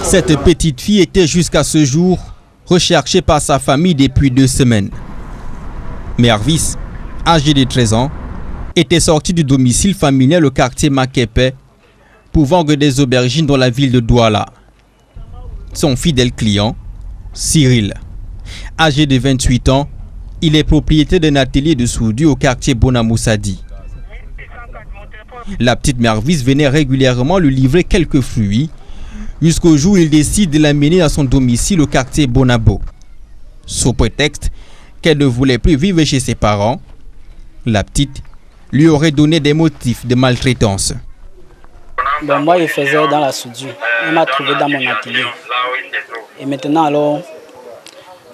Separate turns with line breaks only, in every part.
Cette petite fille était jusqu'à ce jour recherchée par sa famille depuis 2 semaines. Mervis, âgé de 13 ans, était sorti du domicile familial au quartier Makepe pour vendre des aubergines dans la ville de Douala. Son fidèle client, Cyril, âgé de 28 ans, il est propriétaire d'un atelier de soudure au quartier Bonamoussadi. La petite Mervis venait régulièrement lui livrer quelques fruits jusqu'au jour où il décide de l'amener à son domicile au quartier Bonabo. Sous prétexte qu'elle ne voulait plus vivre chez ses parents, la petite lui aurait donné des motifs de maltraitance.
Moi, je faisais dans la soudure. Elle m'a trouvé dans mon atelier. Et maintenant, alors,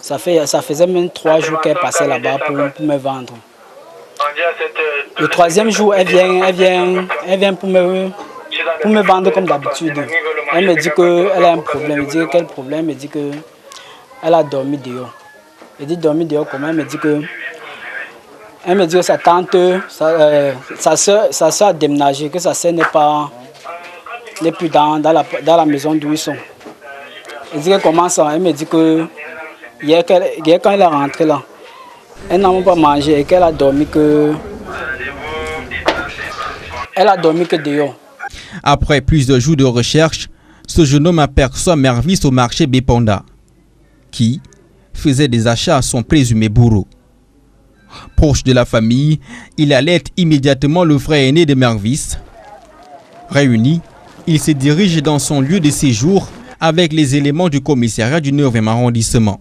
ça faisait même 3 jours qu'elle passait là-bas pour me vendre. Le 3e jour, elle vient pour me vendre comme d'habitude. Elle me dit qu'elle a un problème. Je dis quel problème? Elle me dit qu'elle a dormi dehors. Elle dit dormi dehors comment? Elle me dit que sa tante, sa soeur a déménagé, que sa soeur n'est plus dans la maison d'où ils sont. Elle dit qu'elle commence, elle me dit que hier quand elle est rentrée là, elle n'a même pas mangé et qu'elle a dormi que dehors.
Après plusieurs jours de recherche, ce jeune homme aperçoit Mervis au marché Bépanda, qui faisait des achats à son présumé bourreau. Proche de la famille, il alerte immédiatement le frère aîné de Mervis. Réunis, il se dirige dans son lieu de séjour avec les éléments du commissariat du 9e arrondissement.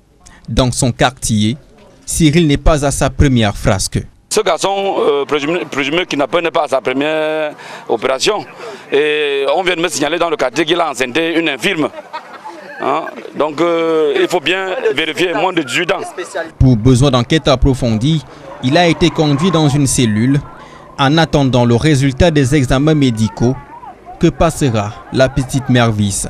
Dans son quartier, Cyril n'est pas à sa première frasque.
Ce garçon présumé kidnappé n'est pas à sa première opération. Et on vient de me signaler dans le quartier qu'il a enceinté une infirme. Donc il faut bien vérifier, moins de 18 ans.
Pour besoin d'enquête approfondie, il a été conduit dans une cellule en attendant le résultat des examens médicaux que passera la petite Mervis.